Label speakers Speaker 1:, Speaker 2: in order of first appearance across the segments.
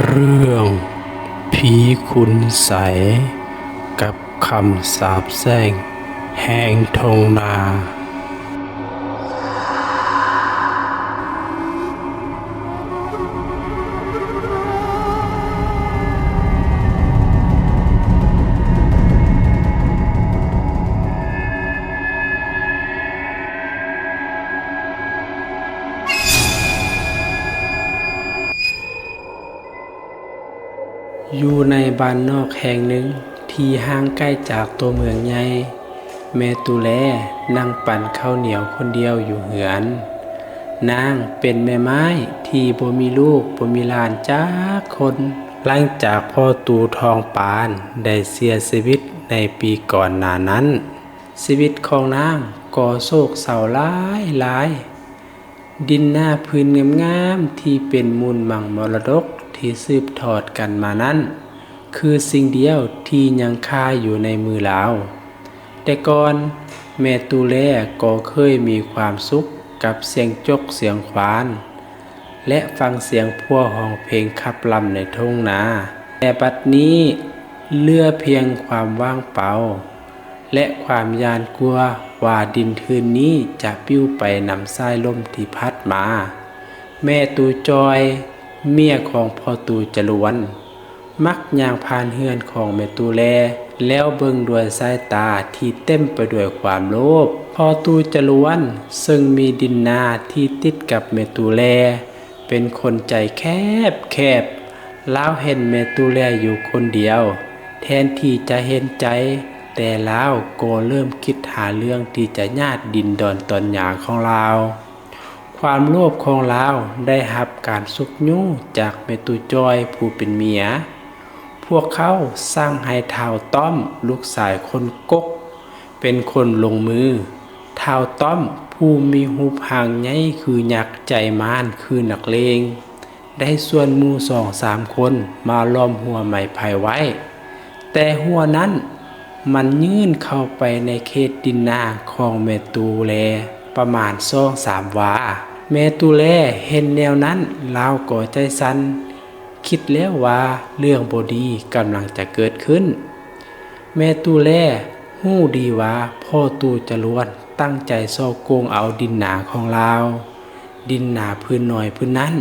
Speaker 1: เรื่องผีคุณใสยกับคำสาปแช่งแห่งทงนาอยู่ในบ้านนอกแห่งหนึ่งที่ห่างใกล้จากตัวเมืองใหญ่แม่ตุแลนั่งปั่นข้าวเหนียวคนเดียวอยู่เหือนนางเป็นแม่ไม้ที่บ่มีลูกบ่มีหลานจักคนหลังจากพ่อตู่ทองปานได้เสียชีวิตในปีก่อนหน้านั้นชีวิตของนางก็โศกเศร้าหลายหลายดินหน้าพื้นงามๆที่เป็นมูลหมั่งมรดกที่สืบทอดกันมานั้นคือสิ่งเดียวที่ยังคาอยู่ในมือเราแต่ก่อนแม่ตูแลก็เคยมีความสุขกับเสียงจกเสียงขวานและฟังเสียงพั่วห้องเพลงขับลำในทุ่งนาแต่บัดนี้เหลือเพียงความว่างเปล่าและความยานกลัวว่าดินทืนนี้จะปิ้วไปนำสายลมที่พัดมาแม่ตูจอยเมียของพ่อตู่จรวนมักย่างผ่านเฮือนของแม่ตูแลแล้วเบิ่งด้วยสายตาที่เต็มไปด้วยความโลภพ่อตู่จรวนซึ่งมีดินนาที่ติดกับแม่ตูแลเป็นคนใจแคบแคบลาวเห็นแม่ตูแลอยู่คนเดียวแทนที่จะเห็นใจแต่ลาวก็เริ่มคิดหาเรื่องที่จะญาติดินดอนตอนหยางของลาวความโลภของลาวได้รับการสุกยู่จากแม่ตูจอยผู้เป็นเมียพวกเขาสร้างให้ท้าวต้อมลูกชายคนกกเป็นคนลงมือท้าวต้อมผู้มีหูพางใหญ่คือยักษ์ใจมารคือนักเลงได้ส่วนหมู่2-3 คนมาล้อมหัวไม้ไผ่ไว้แต่หัวนั้นมันยื่นเข้าไปในเขตดินนาของแม่ตูแลประมาณ2-3 วาแม่ตูแลเห็นแนวนั้นลาวก็ใจสั่นคิดแล้วว่าเรื่องบ่ดีกำลังจะเกิดขึ้นแม่ตูแลฮู้ดีว่าพ่อตู่จรวนตั้งใจซ่อโกงเอาดินนาของลาวดินนาพื้นน้อยพื้นนั้น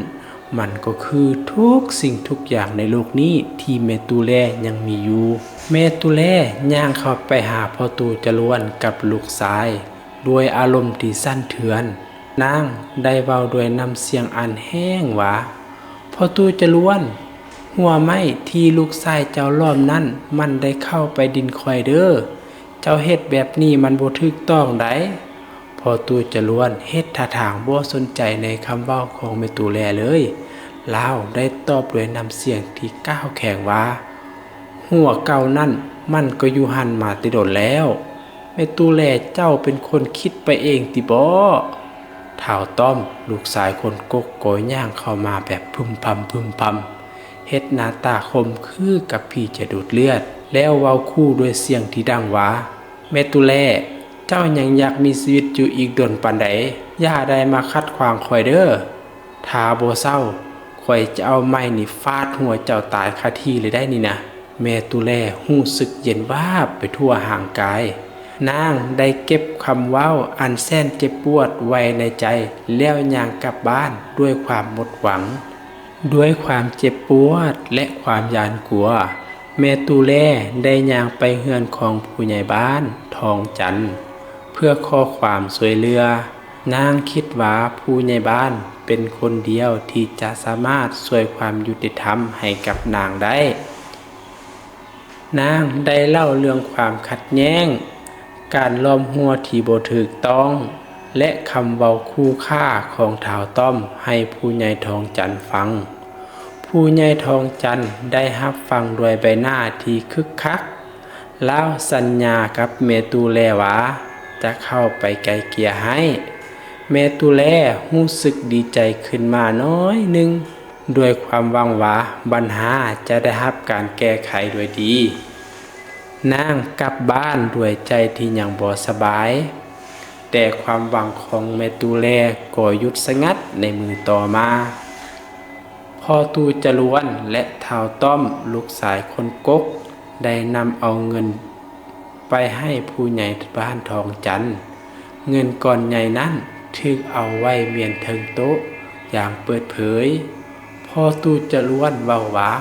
Speaker 1: มันก็คือทุกสิ่งทุกอย่างในโลกนี้ที่แม่ตูแลยังมีอยู่แม่ตูแลย่างเข้าไปหาพ่อตู่จรวนกับลูกชายด้วยอารมณ์ที่สั่นเทือนนางได้เว้าด้วยน้ำเสียงอันแห้งว่าพ่อตู่จรวนหัวไม้ที่ลูกชายเจ้าล้อมนั้นมันได้เข้าไปดินคอยเด้อเจ้าเฮ็ดแบบนี้มันบ่ถูกต้องไดพ่อตู่จรวนเฮ็ดท่าทางบ่สนใจในคำเว้าของแม่ตู่แลเลยลาวได้ตอบด้วยน้ำเสียงที่ก้าวแข็งว่าหัวเก่านั่นมันก็อยู่หันมาแต่โดนแล้วแม่ตู่แลเจ้าเป็นคนคิดไปเองติบ่ท้าวต้อมลูกชายคนกกโกยย่างเข้ามาแบบพึมพำเฮ็ดหน้าตาคมคือกับพี่จะดูดเลือดแล้วเว้าคู่ด้วยเสียงที่ดังว่าแม่ตุแลเจ้ายังอยากมีชีวิตอยู่อีกดนปานใดอย่าได้มาคัดขวางข่อยเด้อถ้าบ่เศร้าข่อยจะเอาไม้นี่ฟาดหัวเจ้าตายคาที่เลยได้นี่นะแม่ตุแลรู้สึกเย็นวาบไปทั่วห่างกายนางได้เก็บคำเว้าอันแสนเจ็บปวดไว้ในใจแล้วย่างกลับบ้านด้วยความหมดหวังด้วยความเจ็บปวดและความยานกลัวแม่ตูแลได้ย่างไปเฮือนของผู้ใหญ่บ้านทองจันทร์เพื่อขอความช่วยเหลือนางคิดว่าผู้ใหญ่บ้านเป็นคนเดียวที่จะสามารถช่วยความยุติธรรมให้กับนางได้นางได้เล่าเรื่องความขัดแย้งการล้อมหัวที่บ่ถูกต้องและคำเว้าคู่ค่าของท้าวต้อมให้ผู้ใหญ่ทองจันทร์ฟังผู้ใหญ่ทองจันทร์ได้รับฟังด้วยใบหน้าที่คึกคักแล้วสัญญากับแม่ตูแลว่าจะเข้าไปไกลเกลี่ยให้แม่ตูแลรู้สึกดีใจขึ้นมาน้อยหนึ่งด้วยความหวังว่าปัญหาจะได้รับการแก้ไขโดยดีนางกลับบ้านด้วยใจที่ยังบ่สบายแต่ความหวังของแม่ตูแลก็หยุดสงัดในมือต่อมา พอตูจรวนและท้าวต้อมลูกสายคนกกได้นำเอาเงินไปให้ผู้ใหญ่บ้านทองจันทร์เงินก่อนใหญ่นั้นถึกเอาไว้เมียนเทิงโต๊ะอย่างเปิดเผยพอตูจรวนเว้าว่า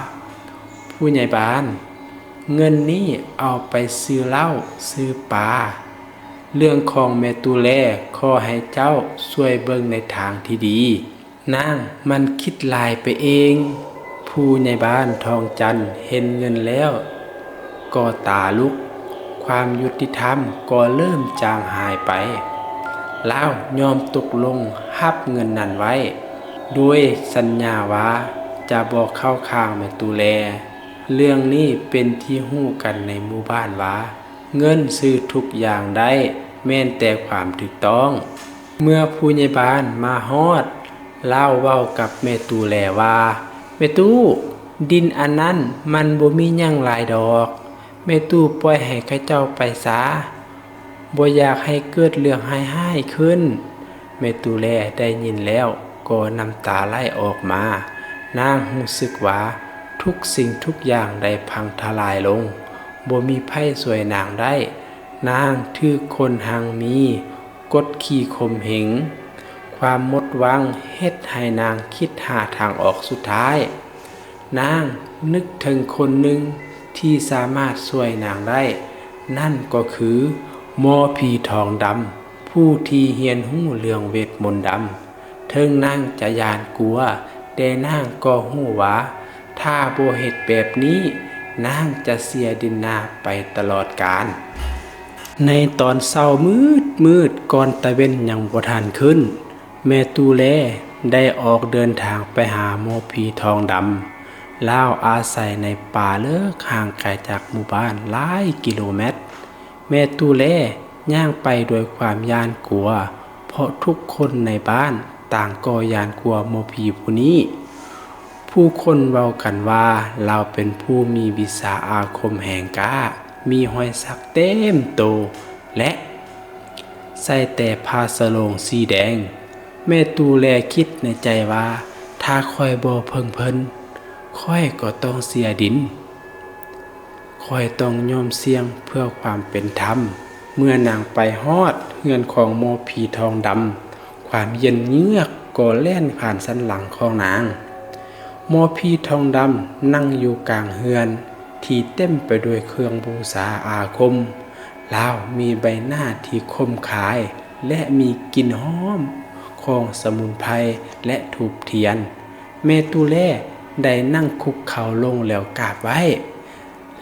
Speaker 1: ผู้ใหญ่บ้านเงินนี้เอาไปซื้อเหล้าซื้อปลาเรื่องของแม่ตูแลขอให้เจ้าช่วยเบิ่งในทางที่ดีนางมันคิดลายไปเองผู้ใหญ่บ้านทองจันทร์เห็นเงินแล้วก็ตาลุกความยุติธรรมก็เริ่มจางหายไปลาวยอมตกลงรับเงินนั้นไว้ด้วยสัญญาว่าจะบอกเข้าข้างแม่ตูแลเรื่องนี้เป็นที่ฮู้กันในหมู่บ้านว่าเงินซื้อทุกอย่างได้แม้นแต่ความถูกต้องเมื่อผู้ใหญ่บ้านมาฮอดเล่าเว้ากับแม่ตูแลว่าแม่ตู้ดินอันนั้นมันบ่มีหยังหลายดอกแม่ตู้ปล่อยให้เขาเจ้าไปซะบ่อยากให้เกิดเรื่องร้ายๆขึ้นแม่ตูแลได้ยินแล้วก็น้ำตาไหลออกมานางรู้สึกว่าทุกสิ่งทุกอย่างได้พังทลายลงบ่มีไผสวยนางได้นางถือคนหังมีกดขี่ข่มเหงความหมดหวังเฮ็ดให้นางคิดหาทางออกสุดท้ายนางนึกถึงคนหนึ่งที่สามารถช่วยนางได้นั่นก็คือหมอผีทองดำผู้ที่เรียนรู้เรื่องเวทมนต์ดำเทิงนางจะยานกลัวแต่นางก็รู้ว่าถ้าบ่เฮ็ดแบบนี้นางจะเสียดินนาไปตลอดกาลในตอนเช้ามืดก่อนตะเว้นยังบ่ทันขึ้นแม่ตูแลได้ออกเดินทางไปหาหมอผีทองดำลาวอาศัยในป่าเลิกห่างไกลจากหมู่บ้านหลายกิโลเมตรแม่ตูแลย่างไปโดยความย่านกลัวเพราะทุกคนในบ้านต่างก็ย่านกลัวหมอผีผู้นี้ผู้คนเว้ากันว่าเราเป็นผู้มีวิชาอาคมแห่งกล้ามีห้อยสักเต็มโตและใส่แต่ผ้าสโลงสีแดงแม่ตูแลคิดในใจว่าถ้าค่อยบ่เพิ่นค่อยก็ต้องเสียดินค่อยต้องยอมเสี่ยงเพื่อความเป็นธรรมเมื่อนางไปฮอดเฮือนของหมอผีทองดำความเย็นเยือกก็แล่นผ่านสันหลังของนางหมอผีทองดำนั่งอยู่กลางเฮือนที่เต็มไปด้วยเครื่องบูชาอาคมลาวมีใบหน้าที่คมขายและมีกลิ่นหอมของสมุนไพรและธูปเทียนแม่ตูแลได้นั่งคุกเข่าลงแล้วกราบไว้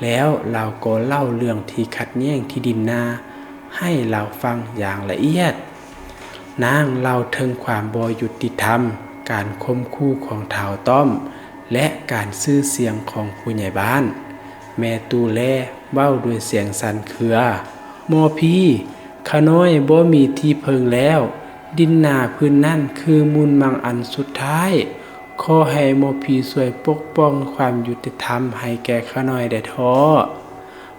Speaker 1: แล้วเราก็เล่าเรื่องที่ขัดแย้งที่ดินนาให้เราฟังอย่างละเอียดนางเล่าถึงความบ่ยุติธรรมการข่มขู่ของท้าวต้อมและการซื้อเสียงของผู้ใหญ่บ้านแม่ตูแลเว้าด้วยเสียงสั่นเครือหมอพี่ข้าน้อยบ่มีที่เพิงแล้วดินนาพื้นนั่นคือมูลมังอันสุดท้ายขอให้หมอพี่ช่วยปกป้องความยุติธรรมให้แก่ข้าน้อยได้ท้อ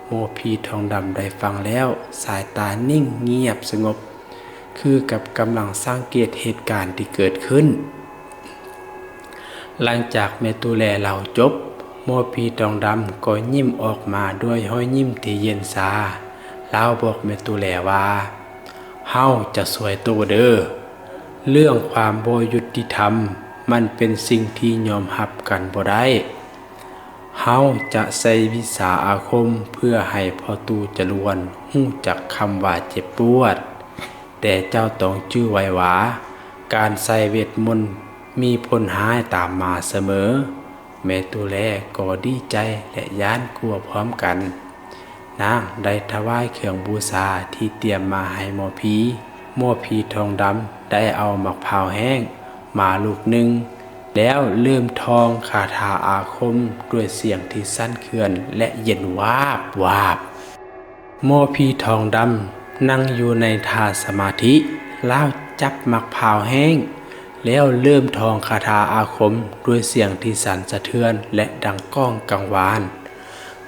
Speaker 1: หมอพี่ทองดำได้ฟังแล้วสายตานิ่งเงียบสงบคือกับกำลังสังเกตเหตุการณ์ที่เกิดขึ้นหลังจากแม่ตูแลเล่าจบหมอผีทองดำก็ยิ้มออกมาด้วยห้อยยิ้มที่เย็นชาลาวบอกแม่ตูแลว่าเฮาจะสวยโตเด้อเรื่องความบ่ยุติธรรมมันเป็นสิ่งที่ยอมรับกันบ่ได้เฮาจะใช้วิชาอาคมเพื่อให้พ่อตูจรวนฮู้จักคำว่าเจ็บปวดแต่เจ้าต้องจื้อไว้ว่าการใช้เวทมนต์มีผลร้ายตามมาเสมอแม่ตูแลก็ดีใจและย้านกลัวพร้อมกันนางได้ถวายเครื่องบูชาที่เตรียมมาให้หมอผีทองดำได้เอามะพร้าวแห้งมาลูกหนึ่งแล้วเริ่มทองคาถาอาคมด้วยเสียงที่สั่นเครือและเย็นวาบหมอผีทองดำนั่งอยู่ในท่าสมาธิแล้วจับมะพร้าวแห้งแล้วเริ่มทองคาถาอาคมด้วยเสียงที่สั่นสะเทือนและดังก้องกังวาน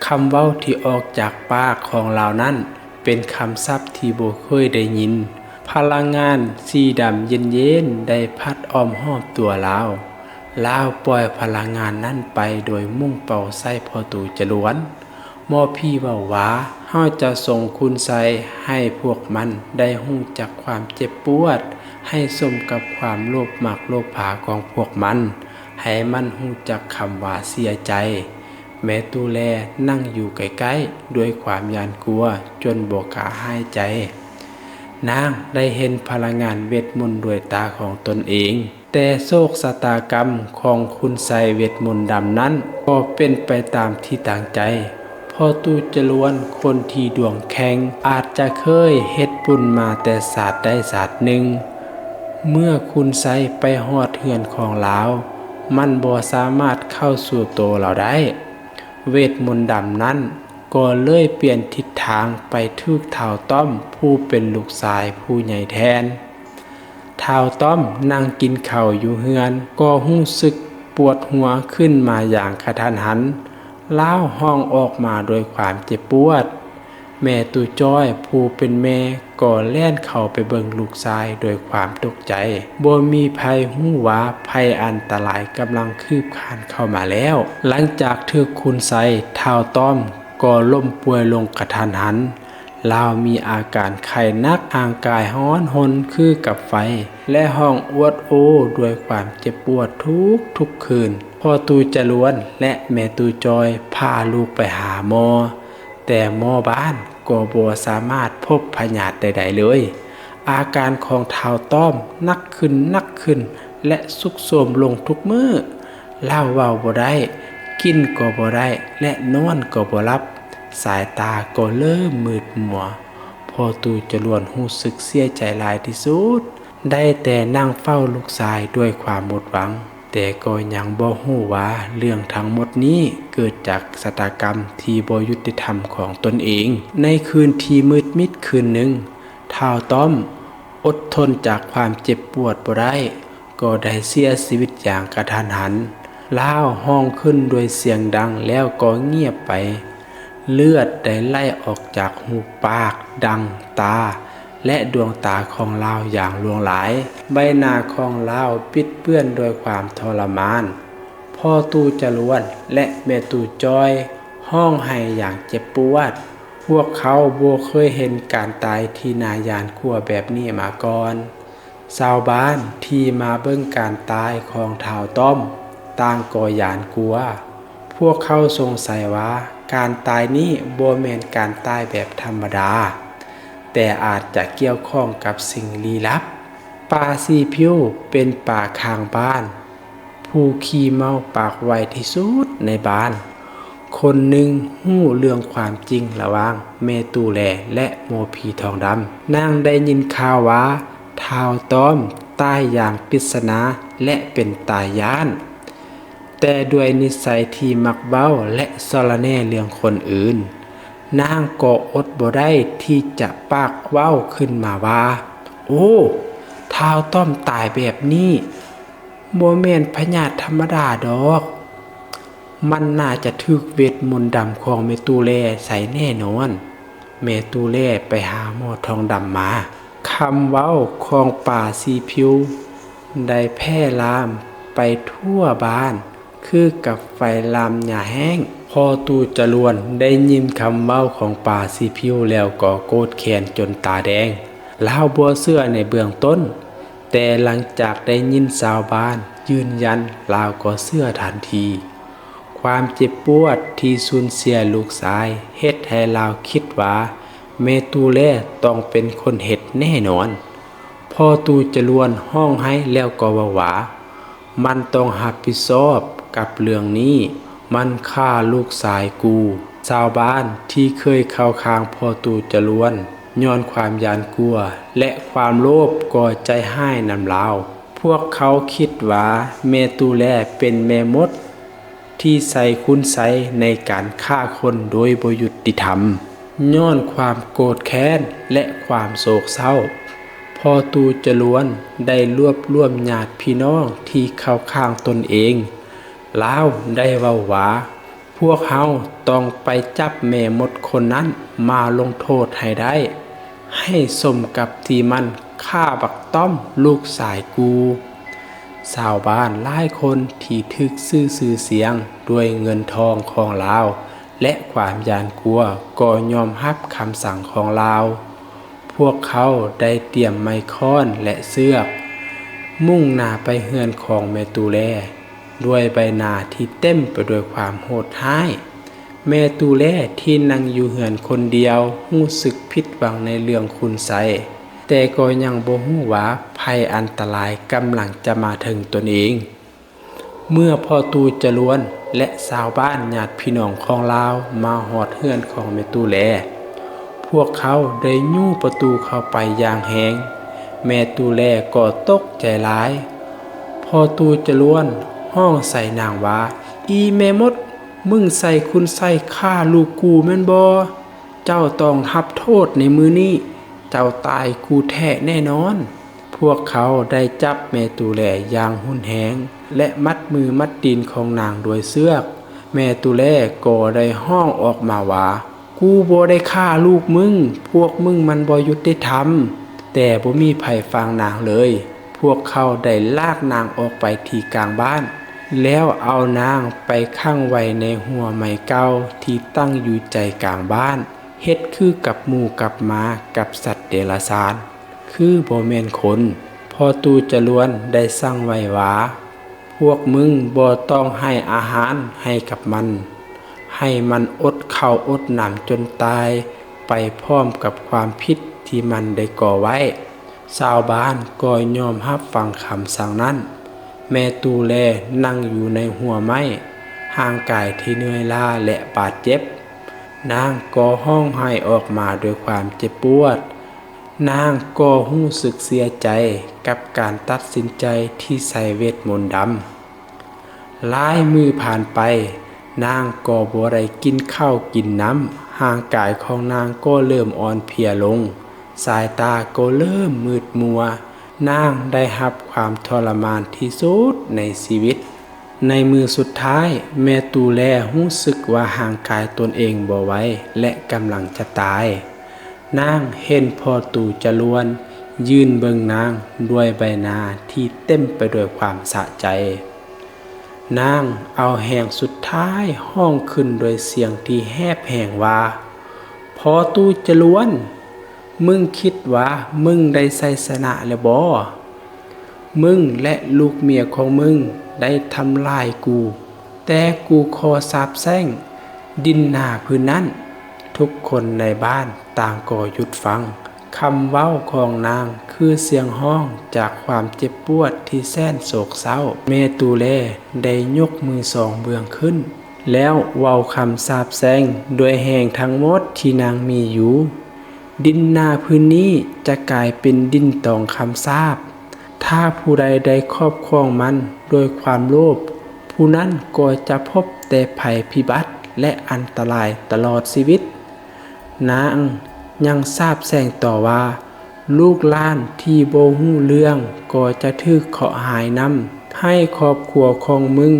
Speaker 1: คำเว้าที่ออกจากปากของเรานั้นเป็นคำศัพท์ที่บ่เคยได้ยินพลังงานสีดำเย็นๆได้พัดอ้อมหอบตัวเรา ลาวปล่อยพลังงานนั้นไปโดยมุ่งเป่าใส่พ่อตู่จรวนหมอพี่เว้าว่าเฮาจะส่งคุณใส่ให้พวกมันได้รู้จักความเจ็บปวดให้สมกับความโลภมักโลภผาของพวกมันให้มันรู้จักคำว่าเสียใจแม่ตูแลนั่งอยู่ใกล้ๆด้วยความยานกลัวจนบ่กล้าหายใจนางได้เห็นพลังงานเวทมนต์ด้วยตาของตนเองแต่โชคชะตากรรมของคุณไสเวทมนต์ดำนั้นก็เป็นไปตามที่ตั้งใจพ่อตู่จรวนคนที่ดวงแข็งอาจจะเคยเฮ็ดบุญมาแต่ศาสตร์ใดศาสตร์หนึ่งเมื่อคุณไสไปฮอดเฮือนของลาวมันบ่สามารถเข้าสู่โตเราได้เวทมนต์ดำนั้นก็เลยเปลี่ยนทิศทางไปทึกท้าวต้อมผู้เป็นลูกชายผู้ใหญ่แทนท้าวต้อมนั่งกินข้าวอยู่เฮือนก็รู้สึกปวดหัวขึ้นมาอย่างกระทันหันล้าวห้องออกมาโดยความเจ็บปวดแม่ตู่จ้อยผู้เป็นแม่ก็แล่นเข้าไปเบิ่งลูกชายโดยความตกใจบ่มีภัยฮู้ว่าภัยอันตรายกำลังคืบคลานเข้ามาแล้วหลังจากถูกคุณไสท้าวต้อมก็ล้มป่วยลงกระทันหันลาวมีอาการไข้หนักร่างกายร้อนรนคือกับไฟและห้องอวดโอด้วยความเจ็บปวดทุกคืนพ่อตู่จรวนและแม่ตู่จอยพาลูกไปหาหมอแต่หมอบ้านก็บ่สามารถพบพยาธิใดๆเลยอาการของท้าวต้อมหนักขึ้นและทรุดโทรมลงทุกมื้อเล่าเว้าบ่ได้กินก็บ่ได้และนอนก็บ่หลับสายตาก็เริ่มมืดมัวพ่อตู่จรวนรู้สึกเสียใจหลายที่สุดได้แต่นั่งเฝ้าลูกชายด้วยความหมดหวังแต่ก็ยังบ่ฮู้ว่าเรื่องทั้งหมดนี้เกิดจากชะตากรรมที่บ่ยุติธรรมของตนเองในคืนที่มืดมิดคืนหนึ่งท้าวต้อมอดทนจากความเจ็บปวดบ่ได้ก็ได้เสียชีวิตอย่างกระทันหันล้าวห้องขึ้นด้วยเสียงดังแล้วก็เงียบไปเลือดได้ไหลออกจากหูปากดังตาและดวงตาของลาวอย่างลวงหลายใบหน้าของลาวปิดเปื้อนโดยความทรมานพ่อตู่จรวนและแม่ตู่จอยห้องไห้อย่างเจ็บปวดพวกเขาบ่เคยเห็นการตายที่น่าหวาดกลัวแบบนี้มาก่อนชาวบ้านที่มาเบิ่งการตายของท้าวต้อมต่างก็หวาดกลัวพวกเขาสงสัยว่าการตายนี้บ่แม่นการตายแบบธรรมดาแต่อาจจะเกี่ยวข้องกับสิ่งลี้ลับป่าสีพิวเป็นป่าข้างบ้านผู้ขี้เมาปากไวที่สุดในบ้านคนหนึ่งฮู้เรื่องความจริงระหว่างแม่ตู่แลและโมผีทองดำนางได้ยินข่าวว่าท้าวต้อมตายอย่างปริศนาและเป็นตายย้านแต่ด้วยนิสัยที่มักเว้าและสะระแหน่เรื่องคนอื่นนางก็อดบ่ได้ที่จะปากเว้าขึ้นมาว่าโอ้ท้าวต้อมตายแบบนี้บ่แม่นพญาธิธรรมดาดอกมันน่าจะถึกเวทมนต์ดำของแม่ตู่แลใส่แน่นอนแม่ตู่แลไปหาหมอทองดำมาคำเว้าของป่าสีพิวได้แพร่ลามไปทั่วบ้านคือกับไฟลามหญ้าแห้งพ่อตู่จรวนได้ยินคำเว้าของป่าสีพิวแล้วก็โกรธแค้นจนตาแดงลาวบ่เชื่อในเบื้องต้นแต่หลังจากได้ยินชาวบ้านยืนยันลาวก็เชื่อทันทีความเจ็บปวดที่สูญเสียลูกชายเฮ็ดให้ลาวคิดว่าแม่ตู่แลต้องเป็นคนเฮ็ดแน่นอนพ่อตู่จรวนห้องให้แล้วก็ว่ามันต้องรับผิดชอบกับเรื่องนี้มันฆ่าลูกชายกูชาวบ้านที่เคยเข้าข้างพ่อตู่จรวนย้อนความหวาดกลัวและความโลภก็ใจร้ายนำลาวพวกเขาคิดว่าแม่ตู่แลเป็นแม่มดที่ใส่คุณไสในการฆ่าคนโดยบ่ยุติธรรมย้อนความโกรธแค้นและความโศกเศร้าพ่อตู่จรวนได้รวบรวมญาติพี่น้องที่เข้าข้างตนเองลาวได้เว้าว่าพวกเฮาต้องไปจับแม่มดคนนั้นมาลงโทษให้ได้ให้สมกับที่มันฆ่าบักต้อมลูกสายกู ชาวบ้านหลายคนที่ถึกชื่อเสียงด้วยเงินทองของลาวและความยานกลัวก็ยอมรับคำสั่งของลาวพวกเขาได้เตรียมไม้ค้อนและเสือกมุ่งหน้าไปเฮือนของแม่ตูแลด้วยใบหน้าที่เต็มไปด้วยความโหดร้ายแม่ตูแลที่นั่งอยู่เฮือนคนเดียวรู้สึกผิดหวังในเรื่องคุณไสแต่ก็ยังบ่ฮู้ว่าภัยอันตรายกำลังจะมาถึงตนเองเมื่อพ่อตูจรวนและชาวบ้านญาติพี่น้องของลาวมาฮอดเฮือนของแม่ตูแลพวกเขาได้ยู่ประตูเข้าไปอย่างแหงแม่ตูแลก็ตกใจหลายพ่อตูจรวนห้องใส่นางว่าอีแม่มดมึงใส่คุณใส่ฆ่าลูกกูแม่นบ่เจ้าต้องรับโทษในมือนี้เจ้าตายกูแท้แน่นอนพวกเขาได้จับแม่ตูแลอย่างหุนแหงและมัดมือมัดตีนของนางด้วยเสือกแม่ตูแลก็ได้ห้องออกมาว่ากูบ่ได้ฆ่าลูกมึงพวกมึงมันบ่ยุติธรรมแต่บ่มีไผฟังนางเลยพวกเขาได้ลากนางออกไปที่กลางบ้านแล้วเอานางไปขังไว้ในหัวไม้เก่าที่ตั้งอยู่ใจกลางบ้านเฮ็ดคือกับหมูกับหมากับสัตว์เดรัจฉานคือบ่แม่นคนพอตูจรวนได้สั่งไว้ว่าพวกมึงบ่ต้องให้อาหารให้กับมันให้มันอดข้าวอดน้ำจนตายไปพร้อมกับความผิดที่มันได้ก่อไว้ชาวบ้านก็ยอมรับฟังคำสั่งนั้นแม่ตูแลนั่งอยู่ในหัวไม้ห่างกายที่เหนื่อยล้าและบาดเจ็บนางก็ห้องไห้ออกมาด้วยความเจ็บปวดนางก็รู้สึกเสียใจกับการตัดสินใจที่ใส่เวทมนต์ดำหลายมือผ่านไปนางก็บ่ได้กินข้าวกินน้ำห่างกายของนางก็เริ่มอ่อนเพลียลงสายตาก็เริ่มมืดมัวนางได้รับความทรมานที่สุดในชีวิตในมือสุดท้ายแม่ตูแลรู้สึกว่าห่างกายตนเองบ่ไหวและกำลังจะตายนางเห็นพ่อตูจรวนยืนเบิ่งนางด้วยใบหน้าที่เต็มไปด้วยความสะใจนางเอาแห่งสุดท้ายห้องขึ้นโดยเสียงที่แหบแห้งว่าพ่อตูจรวนมึงคิดว่ามึงได้ไสชนะแล้วบ่มึงและลูกเมียของมึงได้ทำลายกูแต่กูขอสาปแช่งดินหน้าพื้นนั้นทุกคนในบ้านต่างก็หยุดฟังคำเว้าของนางคือเสียงห้องจากความเจ็บปวดที่แสนโศกเศร้าแม่ตูแลได้ยกมือสองเบื้องขึ้นแล้วเว้าคำสาปแช่งด้วยแห่งทั้งหมดที่นางมีอยู่ดินหน้าพื้นนี้จะกลายเป็นดินตองคำสาปถ้าผู้ใดได้ครอบครองมันโดยความโลภผู้นั้นก็จะพบแต่ภัยพิบัติและอันตรายตลอดชีวิตนางยังสาปแช่งต่อว่าลูกหลานที่บ่ฮู้เรื่องก็จะถูกเคราะห์หายนำให้ครอบครัวของมึง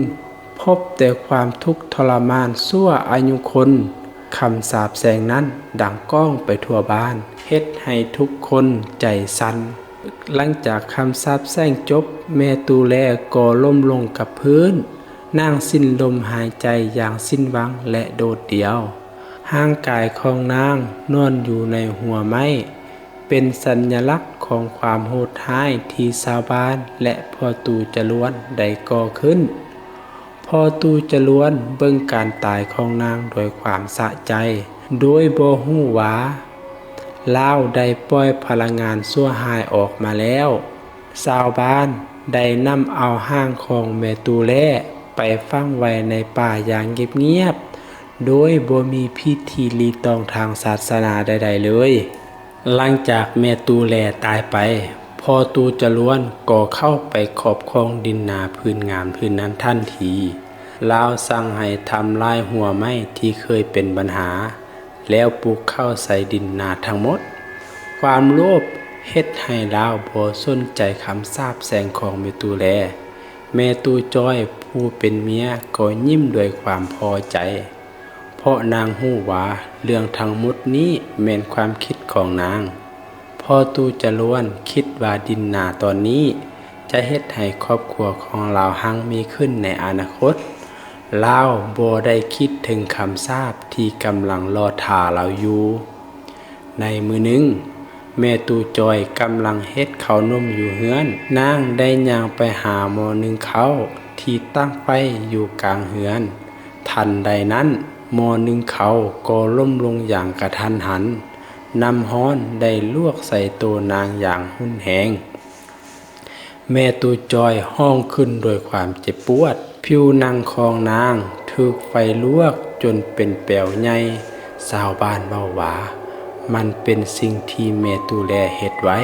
Speaker 1: พบแต่ความทุกข์ทรมานชั่วอายุคนคำสาปแช่งนั้นดังก้องไปทั่วบ้านเฮ็ดให้ทุกคนใจสั่นหลังจากคำสาปแช่งจบแม่ตูแลก็ล้มลงกับพื้นนางสิ้นลมหายใจอย่างสิ้นหวังและโดดเดี่ยวห่างกายของนางนอนอยู่ในหัวไม้เป็นสัญลักษณ์ของความโหดร้ายที่ชาวบ้านและพ่อตูจรวนได้ก่อขึ้นพ่อตูจรวนเบิ่งการตายของนางโดยความสะใจโดยบ่ฮู้ว่าลาวได้ปล่อยพลังงานชั่วร้ายออกมาแล้วชาวบ้านได้นำเอาร่างของแม่ตูแลไปฝังไว้ในป่าอย่างเงียบๆโดยบ่มีพิธีรีตองทางศาสนาใดๆเลยหลังจากแม่ตูแลตายไปพ่อตูจรวนก็เข้าไปครอบครองดินนาพื้นงามพื้นนั้นทันทีลาวสั่งให้ทำลายหัวไม้ที่เคยเป็นปัญหาแล้วปลูกข้าวใส่ดินนาทั้งหมดความโลภเฮ็ดให้ลาวบ่สนใจคำสาปแช่งของแม่ตูแลแม่ตูจ้อยผู้เป็นเมียก็ยิ้มด้วยความพอใจเพราะนางฮู้ว่าเรื่องทั้งหมดนี้แม่นความคิดของนางพ่อตูจรวนคิดว่าดินนาตอนนี้ จะเฮ็ดให้ครอบครัวของเราหั่งมีขึ้นในอนาคตลาวบ่ได้คิดถึงคำสาปที่กำลังรอท่าเราอยู่ในมื้อหนึ่งแม่ตู่จอยกำลังเฮ็ดข้าวนมอยู่เฮือนนางได้ย่างไปหาหม้อนึ่งข้าวที่ตั้งไฟอยู่กลางเฮือนทันใดนั้นหม้อนึ่งข้าวก็ล่มลงอย่างกระทันหันน้ำร้อนได้ลวกใส่ตัวนางอย่างรุนแรงแม่ตู่จอยห้องขึ้นด้วยความเจ็บปวดผิวหนังของนางถูกไฟลวกจนเป็นแป๋วใหญ่ชาวบ้านเว้าว่ามันเป็นสิ่งที่แม่ตู่แลเฮ็ดไว้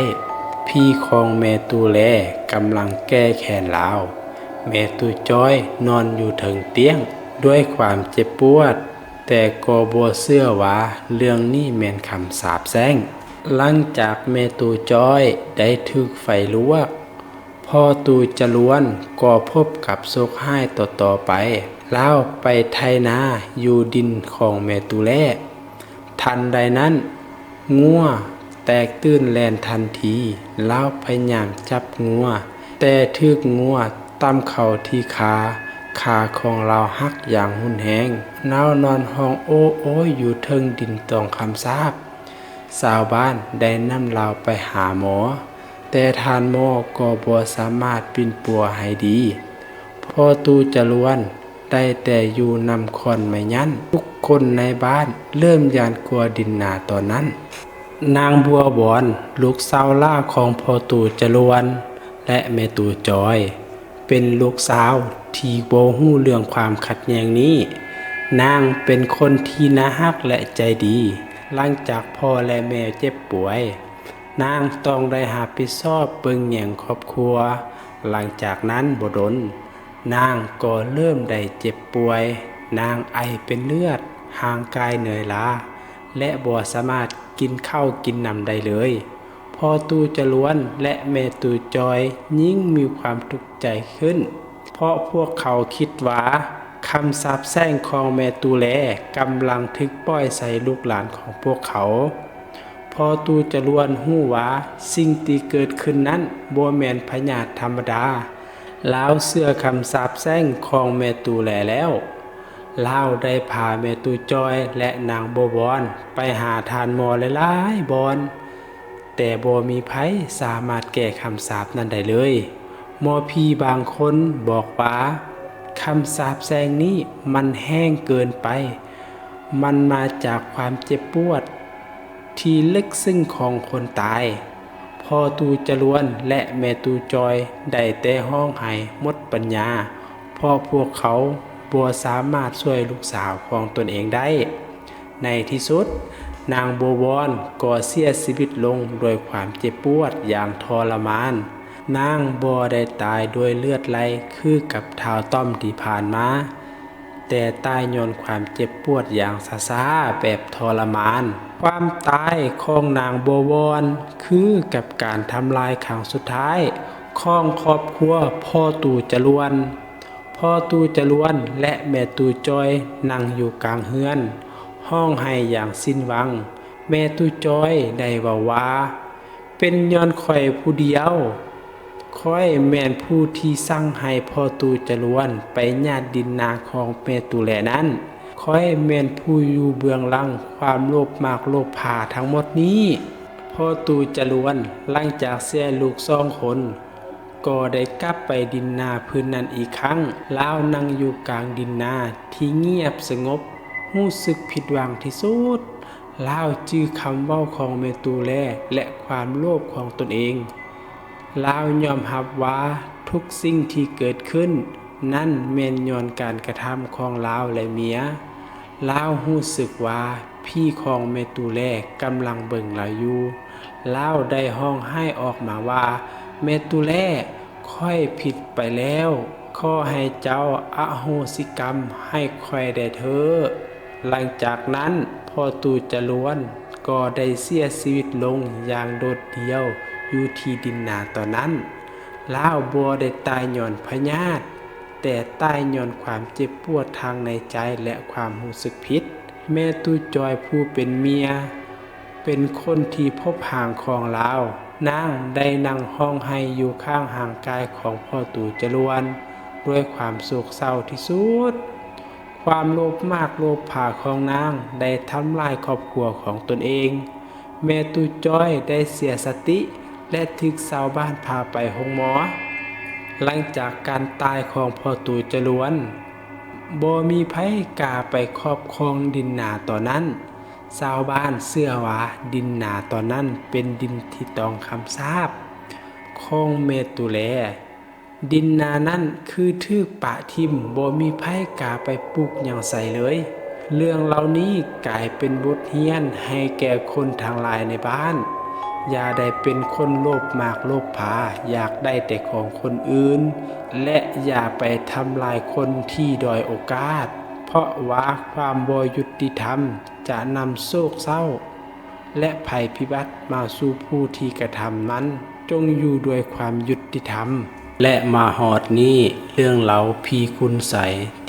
Speaker 1: พี่ของแม่ตู่แลกำลังแก้แค้นลาวแม่ตู่จอยนอนอยู่เทิงเตียงด้วยความเจ็บปวดแต่ก็บ่เชื่อว่าเรื่องนี้แม่นคำสาปแช่งหลังจากแม่ตู่จอยได้ถูกไฟลวกพ่อตู่จรวนก็พบกับโศกร้ายต่อไปลาวไปไถนาอยู่ดินของแม่ตู่แลทันใดนั้นงัวแตกตื่นแล่นทันทีลาวพยายามจับงัวแต่ถูกงัวตํเข้าที่ขาของเราหักอย่างรุนแรงลาวนอนห้องโอ้โอ้อยู่เทิงดินตองคำสาปชาวบ้านได้นำเราไปหาหมอแต่ทานหมอก็บ่สามารถปิ่นปัวให้ดีพ่อตู่จรวนได้แต่อยู่นำคอนไม้ยันทุกคนในบ้านเริ่มยานกลัวดินนาตอนนั้นนางบัวบอนลูกสาวล่าของพ่อตู่จรวนและแม่ตู่จอยเป็นลูกสาวที่บ่ฮู้เรื่องความขัดแย้งนี้นางเป็นคนที่น่ารักและใจดีหลังจากพ่อและแม่เจ็บป่วยนางต้องได้รับผิดชอบเบิ่งแย่งครอบครัวหลังจากนั้นบ่ดนนางก็เริ่มได้เจ็บป่วยนางไอเป็นเลือดห่างกายเหนื่อยล้าและบ่สามารถกินข้าวกินน้ำได้เลยพ่อตู่จรวนและแม่ตู่จอยยิ่งมีความทุกข์ใจขึ้นเพราะพวกเขาคิดว่าคำสาปแช่งของแม่ตู่แลกำลังถึกปล่อยใส่ลูกหลานของพวกเขาพ่อตู่จรวนฮู้ว่าสิ่งที่เกิดขึ้นนั้นบ่แม่นพยาธิธรรมดาลาวเชื่อคำสาปแช่งของแม่ตู่แลแล้วลาวได้พาแม่ตู่จอยและนางบัวบอนไปหาทานหมอหลายๆบอนแต่บ่มีไผสามารถแก้คำสาปนั้นได้เลยหมอผีบางคนบอกว่าคำสาปแช่งนี้มันแห้งเกินไปมันมาจากความเจ็บปวดที่ลึกซึ้งของคนตายพ่อตู่จรวนและแม่ตู่จอยได้แต่ร้องไห้หมดปัญญาเพราะพวกเขาบ่สามารถช่วยลูกสาวของตนเองได้ในที่สุดนางบัวบอนก็เสียชีวิตลงด้วยความเจ็บปวดอย่างทรมานนางบ่ได้ตายด้วยเลือดไหลคือกับท้าวต้อมที่ผ่านมาแต่ตายย้อนความเจ็บปวดอย่างช้าๆแบบทรมานความตายของนางบัวบอนคือกับการทำลายครั้งสุดท้ายของครอบครัวพ่อตู่จรวนพ่อตู่จรวนและแม่ตู่จอยนั่งอยู่กลางเฮือนห้องไห้อย่างสิ้นหวังแม่ตู่จอยได้เว้าว่าเป็นย้อนข้อยผู้เดียวข้อยแม่นผู้ที่สั่งให้พ่อตู่จรวนไปญาติดินนาของแม่ตู่แลนั้นข้อยแม่นผู้อยู่เบื้องหลังความโลภมากโลภผาทั้งหมดนี้พ่อตู่จรวนหลังจากเสียลูก2 คนก็ได้กลับไปดินนาพื้นนั้นอีกครั้งลาวนั่งอยู่กลางดินนาที่เงียบสงบรู้สึกผิดหวังที่สุดลาวจื้อคำเว้าของแม่ตู่แลและความโลภของตนเองลาวยอมรับว่าทุกสิ่งที่เกิดขึ้นนั่นแม่นย้อนการกระทำของลาวและเมียลาวรู้สึกว่าพี่ของแม่ตู่แลกำลังเบิ่งลาวอยู่ลาวได้ร้องไห้ออกมาว่าแม่ตู่แลข้อยผิดไปแล้วขอให้เจ้าอโหสิกรรมให้ข้อยได้เถิดหลังจากนั้นพ่อตู่จรวนก็ได้เสียชีวิตลงอย่างโดดเดี่ยวอยู่ที่ดินนาตอนนั้นลาวบ่ได้ตายย้อนพยาธิแต่ตายย้อนความเจ็บปวดทางในใจและความรู้สึกผิดแม่ตู่จอยผู้เป็นเมียเป็นคนที่พบห่างของลาว นางได้นั่งห้องไห้อยู่ข้างห่างกายของพ่อตู่จรวนด้วยความโศกเศร้าที่สุดความโลภมากโลภผาของนางได้ทำลายครอบครัวของตนเองแม่ตู่จ้อยได้เสียสติและถึกชาวบ้านพาไปโรงหมอหลังจากการตายของพ่อตู่จรวนบ่มีไผกล้าไปครอบครองดินนาตอนนั้นชาวบ้านเชื่อว่าดินนาตอนนั้นเป็นดินที่ต้องคำสาปของเมตุแลดินนานั้นคือถูกปะทิ่มบ่มีไผกล้าไปปลูกหยังใส่เลยเรื่องเหล่านี้กลายเป็นบทเรียนให้แก่คนทั้งหลายในบ้านอย่าได้เป็นคนโลภมากโลภผาอยากได้แต่ของคนอื่นและอย่าไปทำลายคนที่ด้อยโอกาสเพราะว่าความบ่ยุติธรรมจะนำโศกเศร้าและภัยพิบัติมาสู่ผู้ที่กระทำนั้นจงอยู่ด้วยความยุติธรรมและมาหอดนี้เรื่องเล่าพีคุณใส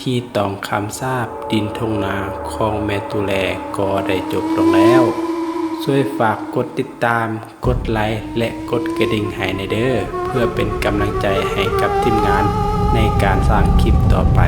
Speaker 1: ที่ต้องคำสาปดินทงนาของแม่ตุแลก็ได้จบลงแล้วช่วยฝากกดติดตามกดไลค์และกดกระดิ่งให้ในเด้อเพื่อเป็นกำลังใจให้กับทีมงานในการสร้างคลิปต่อไป